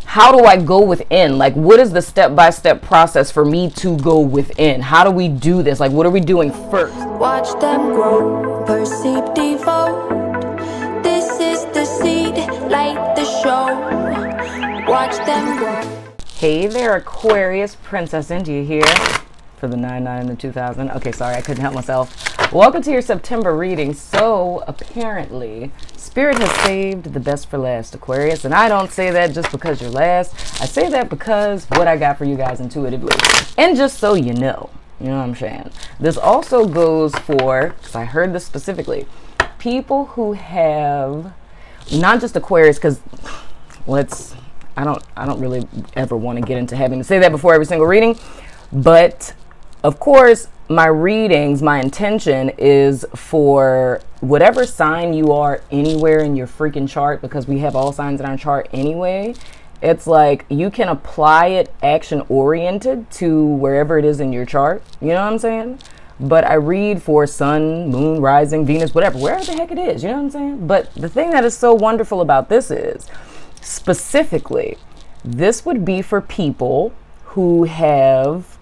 how do I go within? Like, what is the step-by-step process for me to go within? How do we do this? Like, what are we doing first? Watch them grow, perceive, devote. This is the seed, light the show. Watch them grow. Hey there, Aquarius Princess India here for the 99 and the 2000. Okay, sorry, I couldn't help myself. Welcome to your September reading. So apparently, Spirit has saved the best for last, Aquarius. And I don't say that just because you're last. I say that because what I got for you guys intuitively. And just so you know what I'm saying? This also goes for, because I heard this specifically, people who have, not just Aquarius, because I don't really ever want to get into having to say that before every single reading, but of course my readings, my intention is for whatever sign you are anywhere in your freaking chart, because we have all signs in our chart anyway. It's like you can apply it action oriented to wherever it is in your chart, you know what I'm saying? But I read for sun, moon, rising, Venus, whatever, wherever the heck it is, you know what I'm saying? But the thing that is so wonderful about this is, specifically, this would be for people who have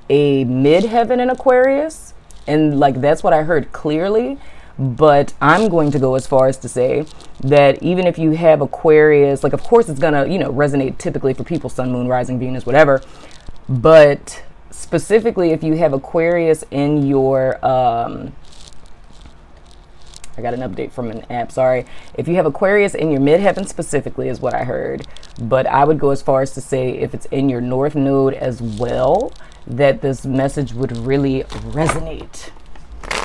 a midheaven in Aquarius, and like that's what I heard clearly. But I'm going to go as far as to say that even if you have Aquarius, like of course it's gonna resonate typically for people sun, moon, rising, Venus, whatever, but specifically if you have Aquarius in your I got an update from an app, sorry. If you have Aquarius in your midheaven specifically is what I heard. But I would go as far as to say if it's in your north node as well, that this message would really resonate.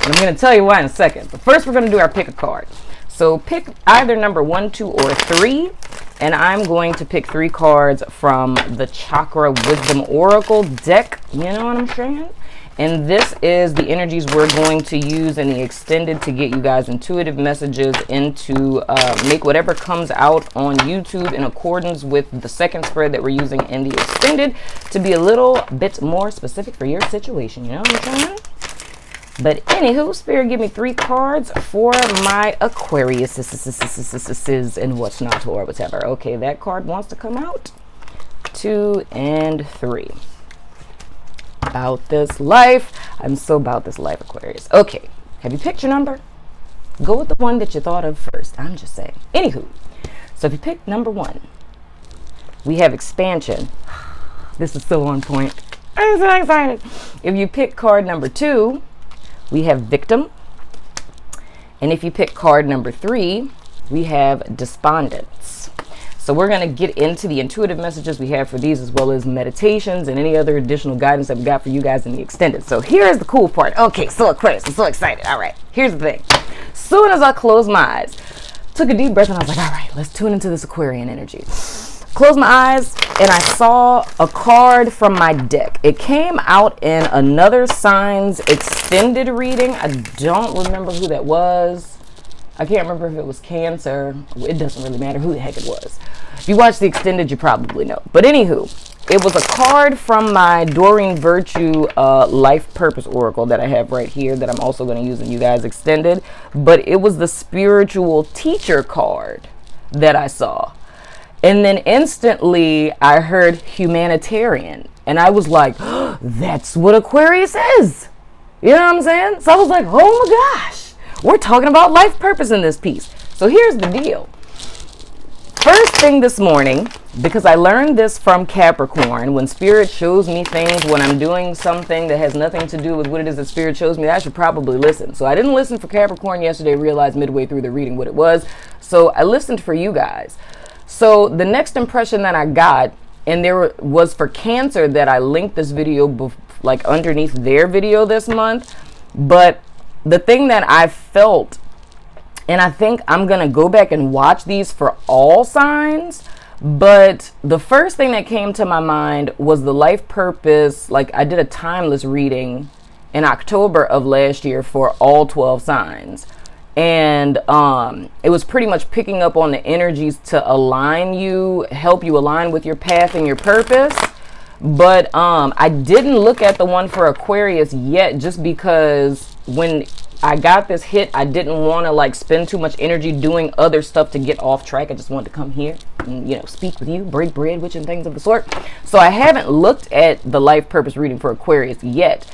And I'm going to tell you why in a second. But first we're going to do our pick a card. So pick either number 1, 2, or 3. And I'm going to pick 3 cards from the Chakra Wisdom Oracle deck. You know what I'm saying? And this is the energies we're going to use in the extended to get you guys intuitive messages into make whatever comes out on YouTube in accordance with the second spread that we're using in the extended to be a little bit more specific for your situation. You know what I'm saying? But anywho, Spirit, give me 3 cards for my Aquarius and what's not or whatever. Okay, that card wants to come out. 2 and 3. About this life. I'm so about this life, Aquarius. Okay, have you picked your number? Go with the one that you thought of first. I'm just saying. Anywho, so if you pick number 1, we have expansion. This is so on point. I'm so excited. If you pick card number 2, we have victim. And if you pick card number 3, we have despondence. So we're going to get into the intuitive messages we have for these, as well as meditations and any other additional guidance that we got for you guys in the extended. So here's the cool part. Okay, so Aquarius, I'm so excited. All right, here's the thing. Soon as I closed my eyes, took a deep breath, and I was like, all right, let's tune into this Aquarian energy. Closed my eyes, and I saw a card from my deck. It came out in another sign's extended reading. I don't remember who that was. I can't remember if it was Cancer. It doesn't really matter who the heck it was. If you watch the extended, you probably know. But anywho, it was a card from my Doreen Virtue Life Purpose Oracle that I have right here that I'm also going to use in you guys extended. But it was the spiritual teacher card that I saw. And then instantly I heard humanitarian. And I was like, oh, that's what Aquarius is. You know what I'm saying? So I was like, oh my gosh. We're talking about life purpose in this piece. So here's the deal. First thing this morning, because I learned this from Capricorn, when Spirit shows me things, when I'm doing something that has nothing to do with what it is that Spirit shows me, I should probably listen. So I didn't listen for Capricorn yesterday, realized midway through the reading what it was. So I listened for you guys. So the next impression that I got, and there was for Cancer that I linked this video like underneath their video this month, but the thing that I felt, and I think I'm going to go back and watch these for all signs, but the first thing that came to my mind was the life purpose. Like I did a timeless reading in October of last year for all 12 signs. And it was pretty much picking up on the energies to align you, help you align with your path and your purpose. But I didn't look at the one for Aquarius yet, just because when I got this hit, I didn't want to like spend too much energy doing other stuff to get off track. I just wanted to come here and, speak with you, break bread with you, and things of the sort. So I haven't looked at the life purpose reading for Aquarius yet,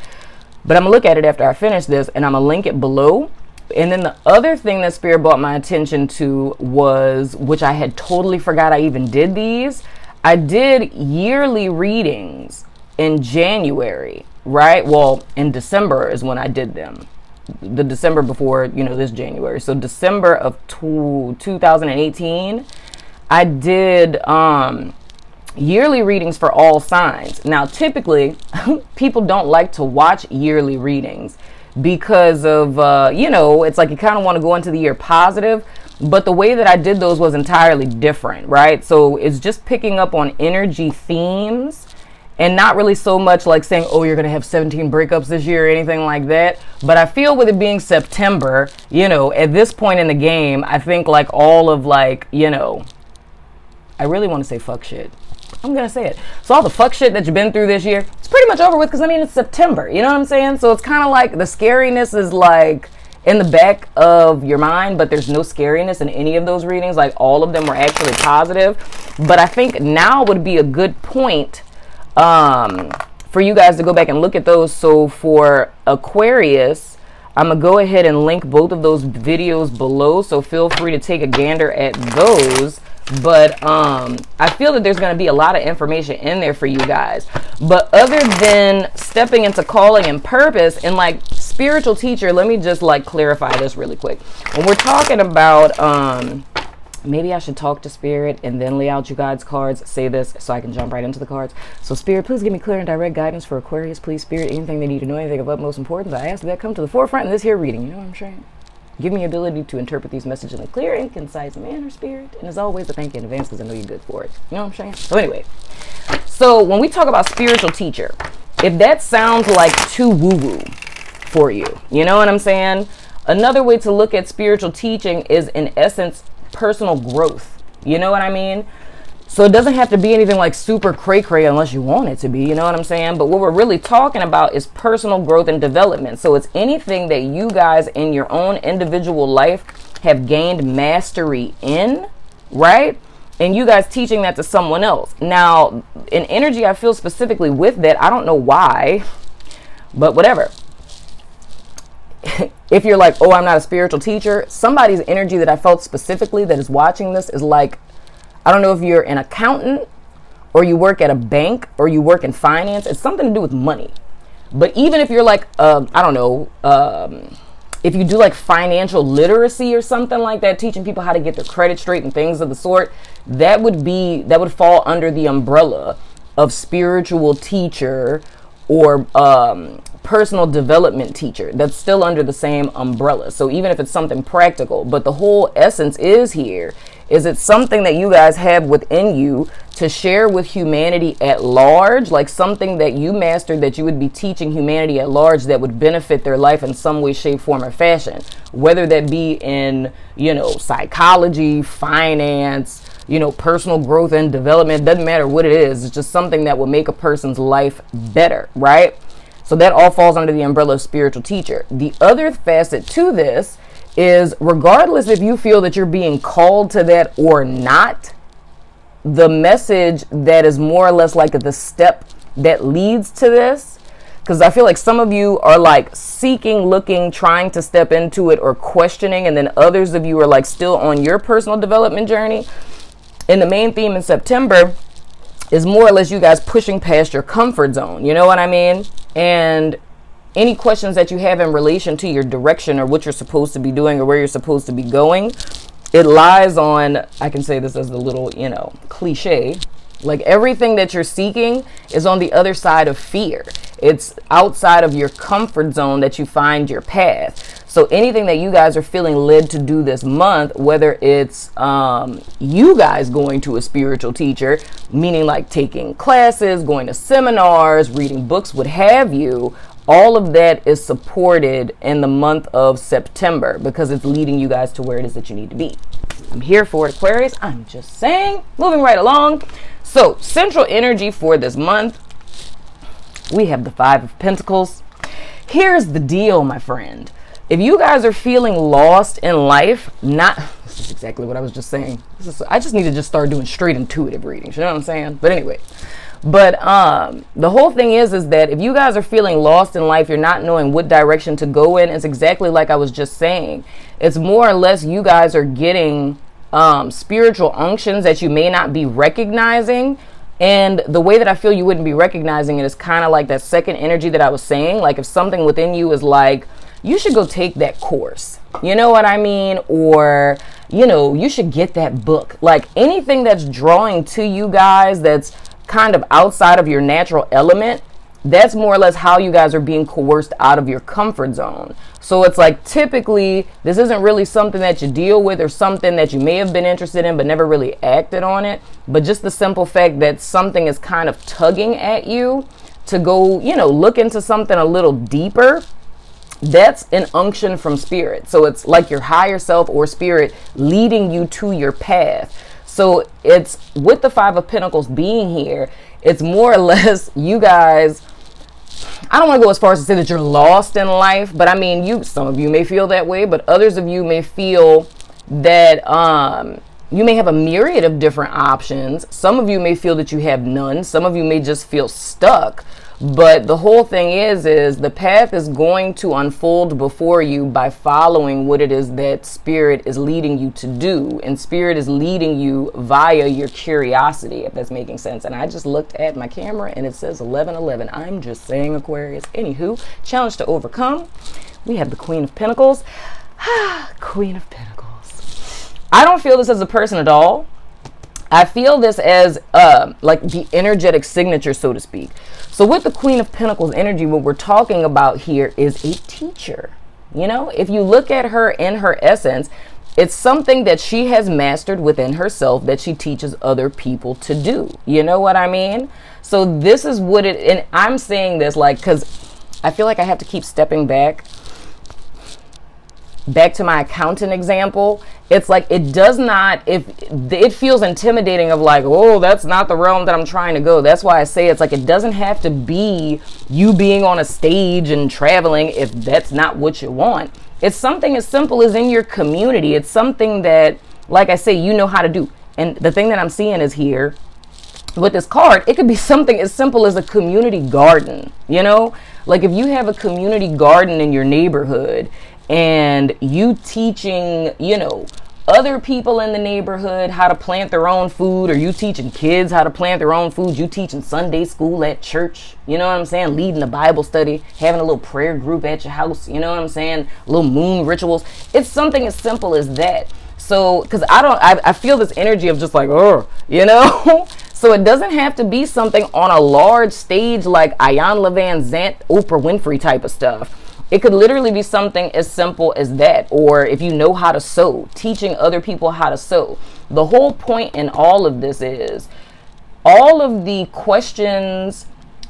but I'm gonna look at it after I finish this, and I'm gonna link it below. And then the other thing that Spirit brought my attention to was, which I had totally forgot I even did these, I did yearly readings in January, right? Well, in December is when I did them. The December before, this January. So December of 2018, I did yearly readings for all signs. Now, typically, people don't like to watch yearly readings because of, it's like you kind of want to go into the year positive. But the way that I did those was entirely different, right? So it's just picking up on energy themes and not really so much like saying, oh, you're going to have 17 breakups this year or anything like that. But I feel with it being September, at this point in the game, I think like all of I really want to say fuck shit. I'm going to say it. So all the fuck shit that you've been through this year, it's pretty much over with because, it's September. You know what I'm saying? So it's kind of like the scariness is like in the back of your mind, but there's no scariness in any of those readings. Like all of them were actually positive. But I think now would be a good point for you guys to go back and look at those. So for Aquarius, I'm going to go ahead and link both of those videos below. So feel free to take a gander at those. But I feel that there's going to be a lot of information in there for you guys. But other than stepping into calling and purpose and like spiritual teacher, let me just like clarify this really quick. When we're talking about maybe I should talk to Spirit and then lay out you guys' cards, say this so I can jump right into the cards. So Spirit, please give me clear and direct guidance for Aquarius. Please, Spirit, anything they need to know, anything of utmost importance, I ask that come to the forefront in this here reading. You know what I'm saying? Give me the ability to interpret these messages in a clear and concise manner, Spirit. And as always, I thank you in advance because I know you're good for it. You know what I'm saying? So anyway, so when we talk about spiritual teacher, if that sounds like too woo-woo for you, you know what I'm saying? Another way to look at spiritual teaching is, in essence, personal growth. You know what I mean? So it doesn't have to be anything like super cray-cray unless you want it to be, you know what I'm saying? But what we're really talking about is personal growth and development. So it's anything that you guys in your own individual life have gained mastery in, right? And you guys teaching that to someone else. Now, in energy, I feel specifically with that. I don't know why, but whatever. If you're like, oh, I'm not a spiritual teacher, somebody's energy that I felt specifically that is watching this is like, I don't know if you're an accountant or you work at a bank or you work in finance. It's something to do with money. But even if you're like, I don't know, if you do like financial literacy or something like that, teaching people how to get their credit straight and things of the sort, that would fall under the umbrella of spiritual teacher or personal development teacher. That's still under the same umbrella. So even if it's something practical, but the whole essence is here is it's something that you guys have within you to share with humanity at large, like something that you mastered that you would be teaching humanity at large that would benefit their life in some way, shape, form, or fashion, whether that be in, psychology, finance, personal growth and development. It doesn't matter what it is. It's just something that will make a person's life better, right? So that all falls under the umbrella of spiritual teacher. The other facet to this is, regardless if you feel that you're being called to that or not, the message that is more or less like the step that leads to this, because I feel like some of you are like seeking, looking, trying to step into it or questioning, and then others of you are like still on your personal development journey. And the main theme in September is more or less you guys pushing past your comfort zone. You know what I mean? And any questions that you have in relation to your direction or what you're supposed to be doing or where you're supposed to be going, it lies on, I can say this as a little, cliche, like everything that you're seeking is on the other side of fear. It's outside of your comfort zone that you find your path. So anything that you guys are feeling led to do this month, whether it's you guys going to a spiritual teacher, meaning like taking classes, going to seminars, reading books, what have you, all of that is supported in the month of September because it's leading you guys to where it is that you need to be. I'm here for it, Aquarius. I'm just saying. Moving right along. So central energy for this month, we have the Five of Pentacles. Here's the deal, my friend. If you guys are feeling lost in life, not That's exactly what I was just saying. I just need to just start doing straight intuitive readings. You know what I'm saying? But anyway. But the whole thing is that if you guys are feeling lost in life, you're not knowing what direction to go in, it's exactly like I was just saying. It's more or less you guys are getting spiritual unctions that you may not be recognizing. And the way that I feel you wouldn't be recognizing it is kind of like that second energy that I was saying. Like if something within you is like, you should go take that course. You know what I mean? Or, you know, you should get that book. Like anything that's drawing to you guys that's kind of outside of your natural element, that's more or less how you guys are being coerced out of your comfort zone. So it's like typically this isn't really something that you deal with or something that you may have been interested in but never really acted on it, but just the simple fact that something is kind of tugging at you to go, you know, look into something a little deeper. That's an unction from spirit. So it's like your higher self or spirit leading you to your path. So it's with the Five of Pentacles being here, it's more or less you guys, I don't want to go as far as to say that you're lost in life, but I mean, some of you may feel that way, but others of you may feel that you may have a myriad of different options. Some of you may feel that you have none. Some of you may just feel stuck. But the whole thing is the path is going to unfold before you by following what it is that spirit is leading you to do. And spirit is leading you via your curiosity, if that's making sense. And I just looked at my camera and it says 11:11. I'm just saying, Aquarius. Anywho, challenge to overcome. We have the Queen of Pentacles. Queen of Pentacles. I don't feel this as a person at all. I feel this as like the energetic signature, so to speak. So with the Queen of Pentacles energy, what we're talking about here is a teacher. You know, if you look at her in her essence, it's something that she has mastered within herself that she teaches other people to do. You know what I mean? So this is what it, and I'm saying this like, because I feel like I have to keep stepping back to my accountant example. It's like it does not, if it feels intimidating of like, oh, that's not the realm that I'm trying to go. That's why I say it's like it doesn't have to be you being on a stage and traveling if that's not what you want. It's something as simple as in your community. It's something that, like I say, you know how to do. And the thing that I'm seeing is here with this card, it could be something as simple as a community garden. You know, like if you have a community garden in your neighborhood and you teaching, you know, other people in the neighborhood how to plant their own food, or you teaching kids how to plant their own food, you teaching Sunday school at church, you know what I'm saying, leading a Bible study, having a little prayer group at your house, you know what I'm saying, little moon rituals. It's something as simple as that. So, because I feel this energy of just like, oh, you know. So it doesn't have to be something on a large stage like Ayan Levan Zant, Oprah Winfrey type of stuff. It could literally be something as simple as that. Or if you know how to sew, teaching other people how to sew. The whole point in all of this is all of the questions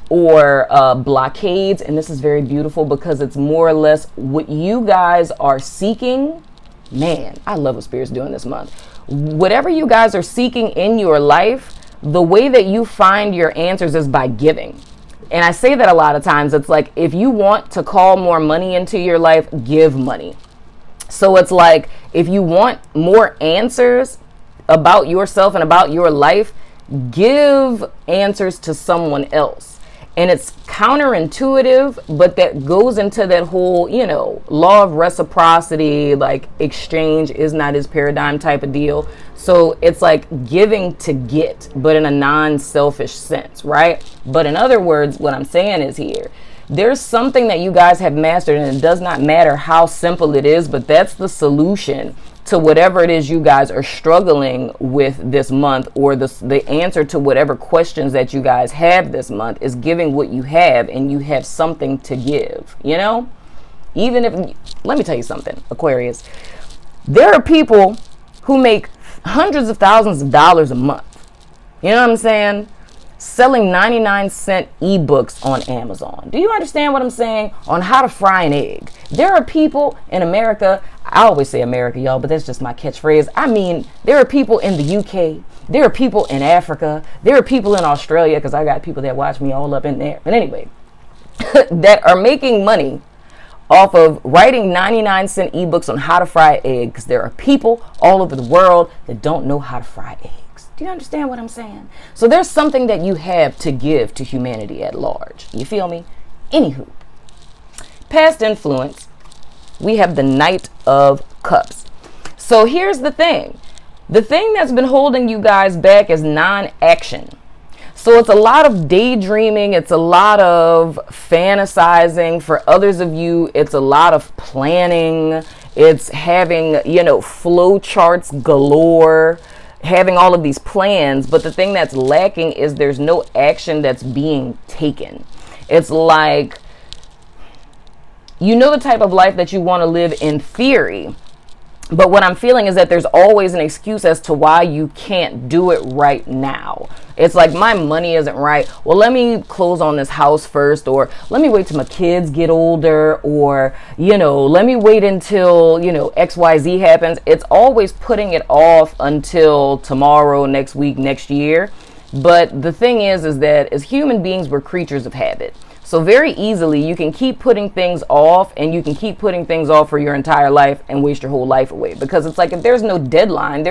or blockades, and this is very beautiful because it's more or less what you guys are seeking. Man, I love what Spirit's doing this month. Whatever you guys are seeking in your life, the way that you find your answers is by giving. And I say that a lot of times. It's like, if you want to call more money into your life, give money. So it's like, if you want more answers about yourself and about your life, give answers to someone else. And it's counterintuitive, but that goes into that whole, you know, law of reciprocity, like exchange is not his paradigm type of deal. So it's like giving to get, but in a non-selfish sense, right? But in other words, what I'm saying is here, there's something that you guys have mastered, and it does not matter how simple it is, but that's the solution to whatever it is you guys are struggling with this month, or the answer to whatever questions that you guys have this month is giving what you have, and you have something to give, you know? Even if, let me tell you something, Aquarius, there are people who make hundreds of thousands of dollars a month, you know what I'm saying, selling 99-cent ebooks on Amazon. Do you understand what I'm saying? On how to fry an egg. There are people in America, I always say America, y'all, but that's just my catchphrase. I mean, there are people in the UK, there are people in Africa, there are people in Australia, because I got people that watch me all up in there. But anyway, that are making money off of writing 99-cent ebooks on how to fry eggs, because there are people all over the world that don't know how to fry eggs. Do you understand what I'm saying? So there's something that you have to give to humanity at large. You feel me? Anywho, past influence, we have the Knight of Cups. So here's the thing. The thing that's been holding you guys back is non-action. So it's a lot of daydreaming. It's a lot of fantasizing. For others of you, it's a lot of planning. It's having, flow charts galore, having all of these plans. But the thing that's lacking is there's no action that's being taken. It's like, the type of life that you want to live in theory. But what I'm feeling is that there's always an excuse as to why you can't do it right now. It's like, my money isn't right. Well, let me close on this house first, or let me wait till my kids get older, or, let me wait until, XYZ happens. It's always putting it off until tomorrow, next week, next year. But the thing is that as human beings, we're creatures of habit. So very easily, you can keep putting things off, and you can keep putting things off for your entire life and waste your whole life away. Because it's like, if there's no deadline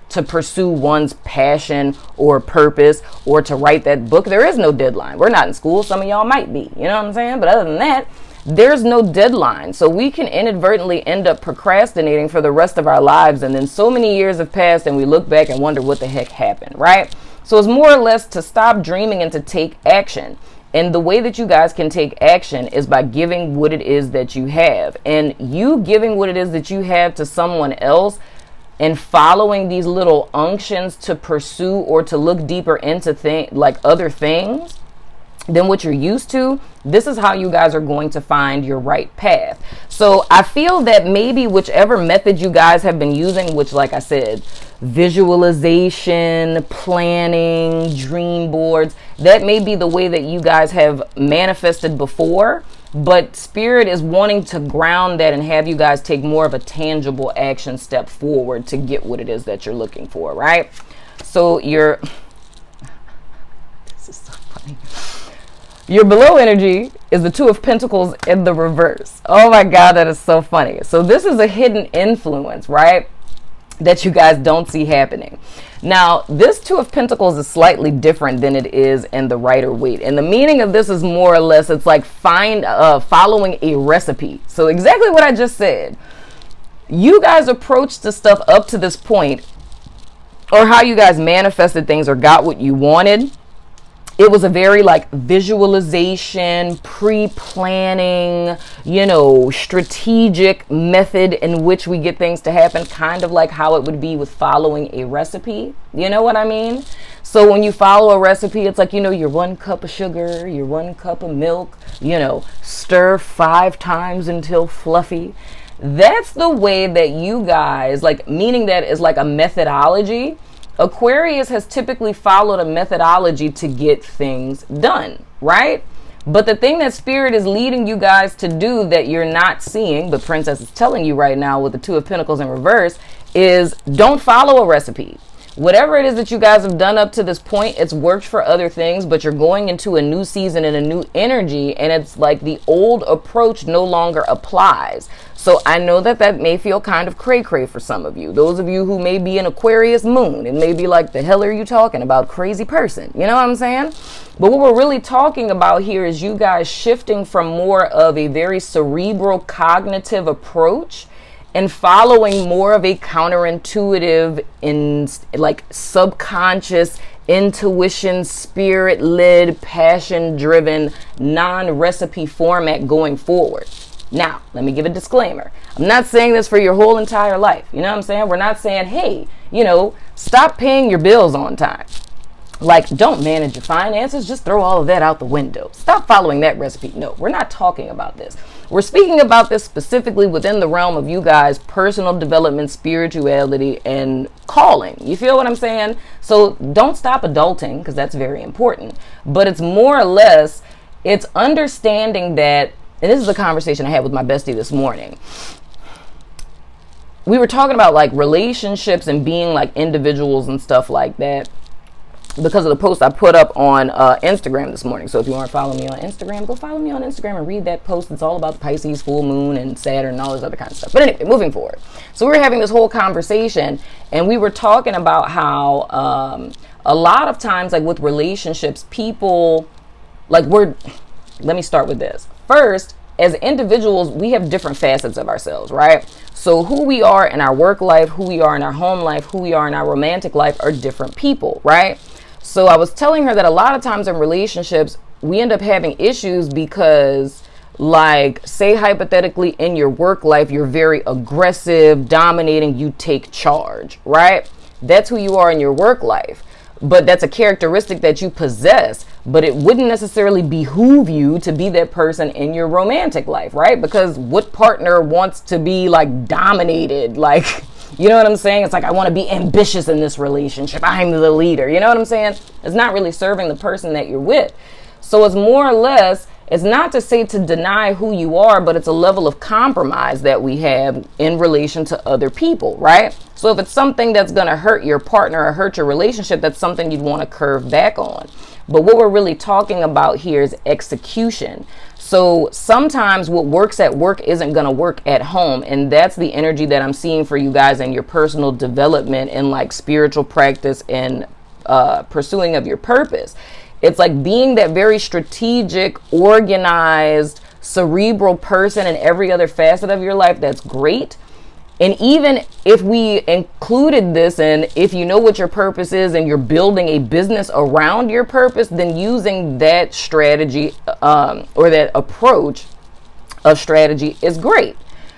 to pursue one's passion or purpose or to write that book. There is no deadline. We're not in school. Some of y'all might be, you know what I'm saying? But other than that, there's no deadline. So we can inadvertently end up procrastinating for the rest of our lives. And then so many years have passed and we look back and wonder what the heck happened, right? So it's more or less to stop dreaming and to take action. And the way that you guys can take action is by giving what it is that you have. And you giving what it is that you have to someone else and following these little unctions to pursue or to look deeper into other things than what you're used to, this is how you guys are going to find your right path. So I feel that maybe whichever method you guys have been using, which, like I said, visualization, planning, dream boards, that may be the way that you guys have manifested before, but Spirit is wanting to ground that and have you guys take more of a tangible action step forward to get what it is that you're looking for, right? So this is so funny. Your below energy is the Two of Pentacles in the reverse. Oh my God, that is so funny. So this is a hidden influence, right? That you guys don't see happening. Now, this Two of Pentacles is slightly different than it is in the Rider-Waite. And the meaning of this is more or less, it's like following a recipe. So exactly what I just said. You guys approached the stuff up to this point, or how you guys manifested things or got what you wanted. It was a very visualization, pre-planning, strategic method in which we get things to happen, kind of like how it would be with following a recipe. You know what I mean? So when you follow a recipe, it's like, your 1 cup of sugar, your 1 cup of milk, stir 5 times until fluffy. That's the way that you guys, meaning that is like a methodology. Aquarius has typically followed a methodology to get things done, right? But the thing that Spirit is leading you guys to do that you're not seeing, but Princess is telling you right now with the Two of Pentacles in reverse, is don't follow a recipe. Whatever it is that you guys have done up to this point, it's worked for other things, but you're going into a new season and a new energy, and it's like the old approach no longer applies. So I know that may feel kind of cray-cray for some of you. Those of you who may be an Aquarius moon, it may be like, the hell are you talking about, crazy person? You know what I'm saying? But what we're really talking about here is you guys shifting from more of a very cerebral cognitive approach and following more of a counterintuitive subconscious intuition, spirit-led, passion-driven, non-recipe format going forward. Now, let me give a disclaimer. I'm not saying this for your whole entire life. You know what I'm saying? We're not saying, hey, stop paying your bills on time. Don't manage your finances. Just throw all of that out the window. Stop following that recipe. No, we're not talking about this. We're speaking about this specifically within the realm of you guys' personal development, spirituality, and calling. You feel what I'm saying? So don't stop adulting, because that's very important. But it's more or less, it's understanding that, and this is a conversation I had with my bestie this morning. We were talking about relationships and being individuals and stuff like that. because of the post I put up on Instagram this morning. So if you aren't following me on Instagram, go follow me on Instagram and read that post. It's all about the Pisces, full moon, and Saturn, and all this other kind of stuff. But anyway, moving forward. So we were having this whole conversation, and we were talking about how a lot of times, like with relationships, people, like let me start with this. First, as individuals, we have different facets of ourselves, right? So who we are in our work life, who we are in our home life, who we are in our romantic life are different people, right? So I was telling her that a lot of times in relationships, we end up having issues because, like, say hypothetically in your work life, you're very aggressive, dominating, you take charge, right? That's who you are in your work life. But that's a characteristic that you possess, but it wouldn't necessarily behoove you to be that person in your romantic life, right? Because what partner wants to be like dominated? Like, you know what I'm saying? It's like, I want to be ambitious in this relationship. I'm the leader. You know what I'm saying? It's not really serving the person that you're with. So it's more or less, it's not to say to deny who you are, but it's a level of compromise that we have in relation to other people, right? So if it's something that's going to hurt your partner or hurt your relationship, that's something you'd want to curve back on. But what we're really talking about here is execution. So sometimes what works at work isn't going to work at home. And that's the energy that I'm seeing for you guys in your personal development and like spiritual practice and pursuing of your purpose. It's like being that very strategic, organized, cerebral person in every other facet of your life. That's great. And even if we included this, and if you know what your purpose is and you're building a business around your purpose, then using that strategy or that approach of strategy is great.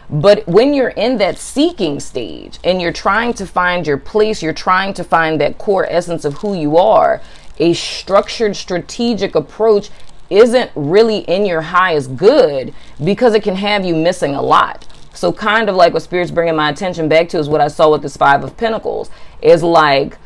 But when you're in that seeking stage and you're trying to find your place, you're trying to find that core essence of who you are, a structured, strategic approach isn't really in your highest good because it can have you missing a lot. So kind of like what Spirit's bringing my attention back to is what I saw with this Five of Pentacles, is like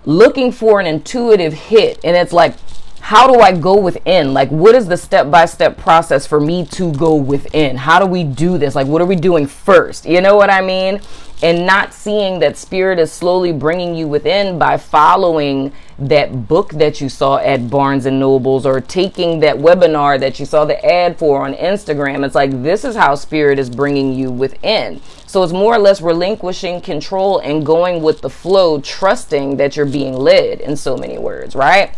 looking for an intuitive hit. And it's like, how do I go within? Like, what is the step-by-step process for me to go within? How do we do this? Like, what are we doing first? You know what I mean? And not seeing that Spirit is slowly bringing you within by following that book that you saw at Barnes and Nobles or taking that webinar that you saw the ad for on Instagram. It's like, this is how Spirit is bringing you within. So it's more or less relinquishing control and going with the flow, trusting that you're being led, in so many words, right?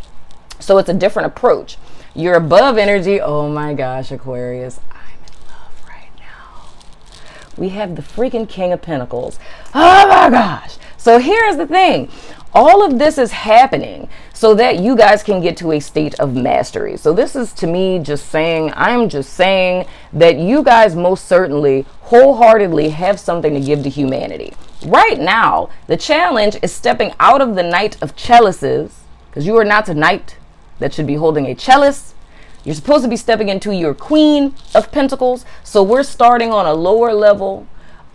So it's a different approach. You're above energy. Oh my gosh, Aquarius. We have the freaking King of Pentacles. Oh my gosh. So here's the thing. All of this is happening so that you guys can get to a state of mastery. So this is, to me, just saying, I'm just saying that you guys most certainly wholeheartedly have something to give to humanity. Right now, the challenge is stepping out of the Knight of Chalices, because you are not a knight that should be holding a chalice. You're supposed to be stepping into your Queen of Pentacles. So we're starting on a lower level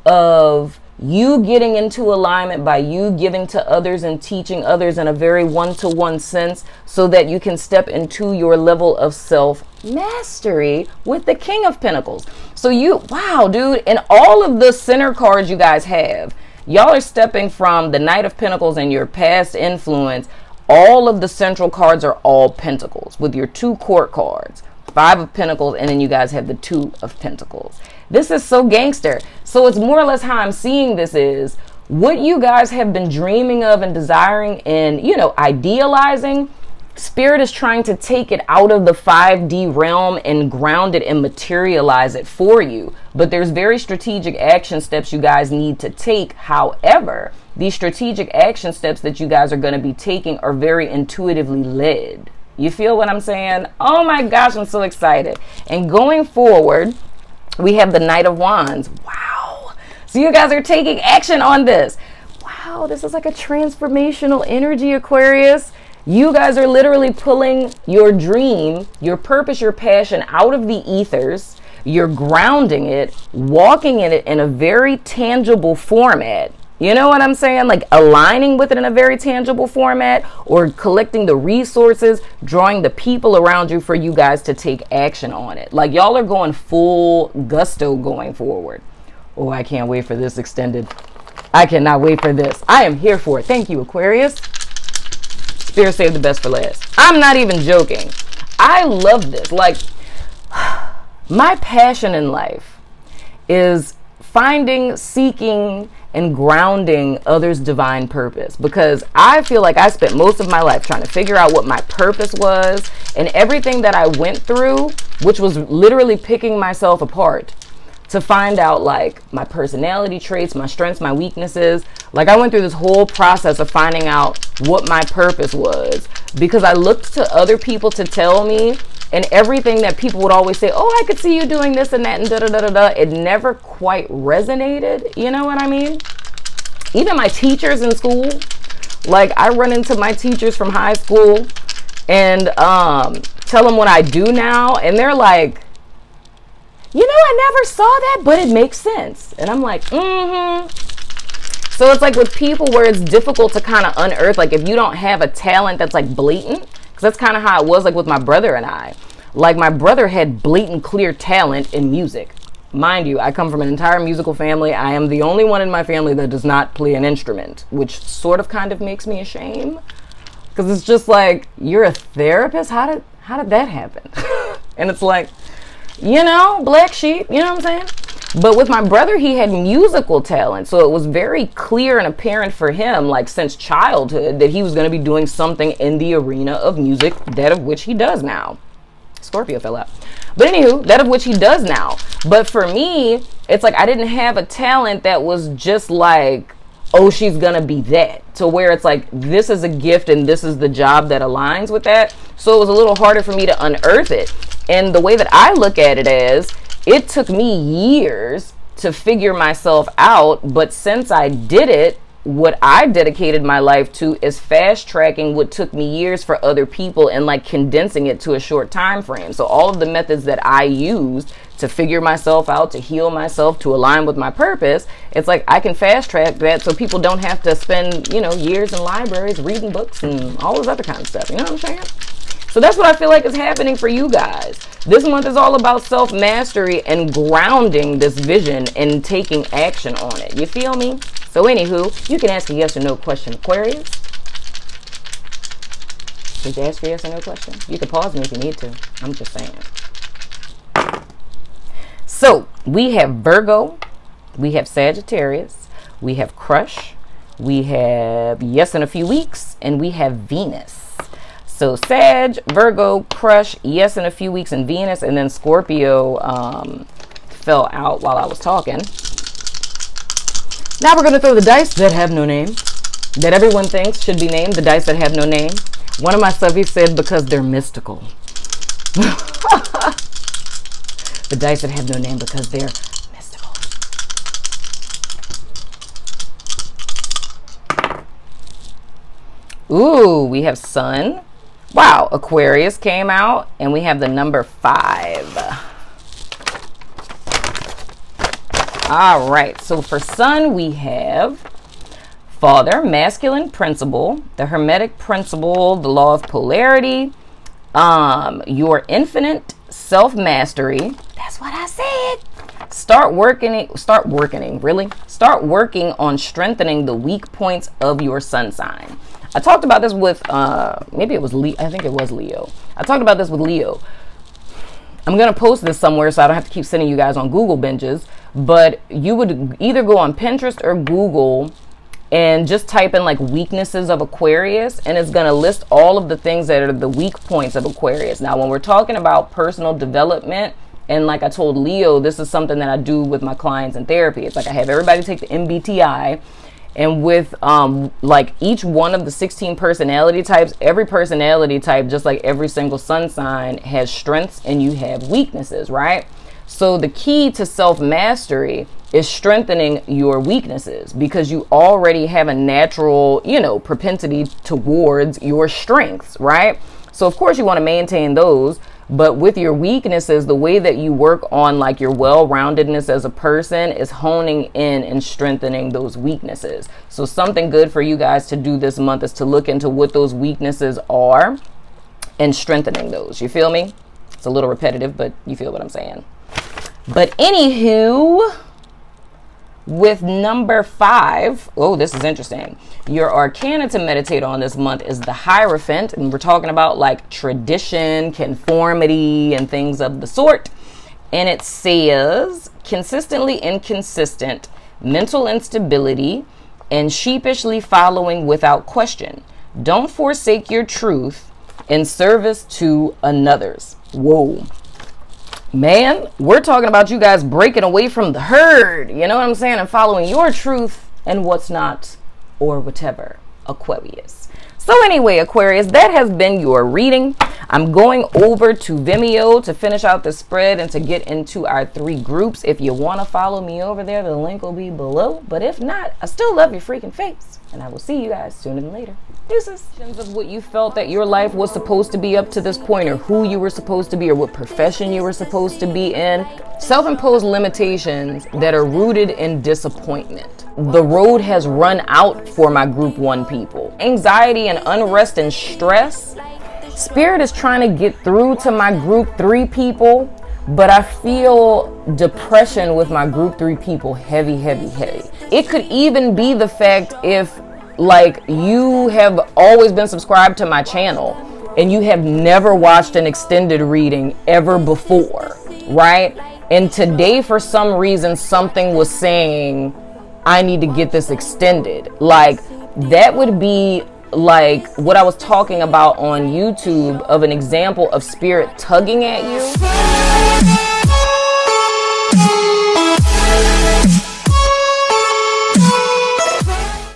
of you getting into alignment by you giving to others and teaching others in a very one-to-one sense so that you can step into your level of self-mastery with the King of Pentacles. So wow, dude, and all of the center cards you guys have, y'all are stepping from the Knight of Pentacles and your past influence. All of the central cards are all Pentacles with your two court cards, Five of Pentacles, and then you guys have the Two of Pentacles. This is so gangster. So it's more or less how I'm seeing this is what you guys have been dreaming of and desiring and, you know, idealizing. Spirit is trying to take it out of the 5D realm and ground it and materialize it for you. But there's very strategic action steps you guys need to take. However, these strategic action steps that you guys are going to be taking are very intuitively led. You feel what I'm saying? Oh my gosh, I'm so excited. And going forward, we have the Knight of Wands. Wow. So you guys are taking action on this. Wow, this is like a transformational energy, Aquarius. You guys are literally pulling your dream, your purpose, your passion out of the ethers. You're grounding it, walking in it in a very tangible format. You know what I'm saying? Like aligning with it in a very tangible format, or collecting the resources, drawing the people around you for you guys to take action on it. Like y'all are going full gusto going forward. Oh, I can't wait for this extended. I cannot wait for this. I am here for it. Thank you, Aquarius. Spirit saved the best for last. I'm not even joking. I love this. Like, my passion in life is finding, seeking, and grounding others' divine purpose, because I feel like I spent most of my life trying to figure out what my purpose was, and everything that I went through, which was literally picking myself apart to find out like my personality traits, my strengths, my weaknesses. Like, I went through this whole process of finding out what my purpose was, because I looked to other people to tell me, and everything that people would always say, oh, I could see you doing this and that and da da da da da, it never quite resonated. You know what I mean? Even my teachers in school, like, I run into my teachers from high school and tell them what I do now, and they're like, you know, I never saw that, but it makes sense. And I'm like, So it's like with people where it's difficult to kind of unearth, like, if you don't have a talent that's like blatant, because that's kind of how it was like with my brother and I. Like, my brother had blatant, clear talent in music. Mind you, I come from an entire musical family. I am the only one in my family that does not play an instrument, which sort of kind of makes me ashamed. Because it's just like, you're a therapist? How did that happen? And it's like, you know, black sheep, you know what I'm saying? But with my brother, he had musical talent. So it was very clear and apparent for him, like, since childhood, that he was going to be doing something in the arena of music, that of which he does now. Scorpio fell out. But anywho, that of which he does now. But for me, it's like I didn't have a talent that was just like, oh, she's going to be that. To where it's like, this is a gift and this is the job that aligns with that. So it was a little harder for me to unearth it. And the way that I look at it is, it took me years to figure myself out, but since I did it, what I dedicated my life to is fast tracking what took me years for other people and like condensing it to a short time frame. So all of the methods that I used to figure myself out, to heal myself, to align with my purpose, it's like I can fast track that so people don't have to spend, you know, years in libraries reading books and all this other kind of stuff. You know what I'm saying? So that's what I feel like is happening for you guys. This month is all about self-mastery and grounding this vision and taking action on it. You feel me? So anywho, you can ask a yes or no question, Aquarius. Did you ask a yes or no question? You can pause me if you need to. I'm just saying. So we have Virgo, we have Sagittarius, we have Crush, we have Yes in a Few Weeks, and we have Venus. So Sag, Virgo, Crush, Yes in a Few Weeks, and Venus, and then Scorpio fell out while I was talking. Now we're going to throw the dice that have no name, that everyone thinks should be named, the dice that have no name. One of my subbies said because they're mystical. The dice that have no name because they're mystical. Ooh, we have Sun. Wow, Aquarius came out, and we have the number 5. All right, so for Sun, we have Father, masculine principle, the Hermetic principle, the law of polarity, your infinite self-mastery. That's what I said. Start working on strengthening the weak points of your sun sign. I talked about this with, maybe it was Leo. I think it was Leo. I talked about this with Leo. I'm going to post this somewhere so I don't have to keep sending you guys on Google binges. But you would either go on Pinterest or Google and just type in like weaknesses of Aquarius, and it's going to list all of the things that are the weak points of Aquarius. Now, when we're talking about personal development, and like I told Leo, this is something that I do with my clients in therapy. It's like I have everybody take the MBTI, and with like each one of the 16 personality types, every personality type, just like every single sun sign, has strengths and you have weaknesses, right? So the key to self-mastery is strengthening your weaknesses, because you already have a natural, you know, propensity towards your strengths, right? So of course you want to maintain those, but with your weaknesses, the way that you work on like your well-roundedness as a person is honing in and strengthening those weaknesses. So something good for you guys to do this month is to look into what those weaknesses are and strengthening those. You feel me? It's a little repetitive, but you feel what I'm saying. But anywho, With number 5, oh, this is interesting. Your arcana to meditate on this month is the Hierophant, and we're talking about like tradition, conformity, and things of the sort. And it says consistently inconsistent, mental instability, and sheepishly following without question. Don't forsake your truth in service to another's. Whoa. Man, we're talking about you guys breaking away from the herd, you know what I'm saying, and following your truth and what's not, or whatever, Aquarius. So anyway, Aquarius, that has been your reading. I'm going over to Vimeo to finish out the spread and to get into our 3 groups. If you want to follow me over there, the link will be below. But if not, I still love your freaking face. And I will see you guys sooner than later. Deuces. Of what you felt that your life was supposed to be up to this point, or who you were supposed to be, or what profession you were supposed to be in. Self-imposed limitations that are rooted in disappointment. The road has run out for my group 1 people. Anxiety and unrest and stress. Spirit is trying to get through to my group 3 people, but I feel depression with my group 3 people heavy. It could even be the fact if like you have always been subscribed to my channel and you have never watched an extended reading ever before, right? And today for some reason something was saying I need to get this extended. Like that would be like what I was talking about on YouTube of an example of spirit tugging at you.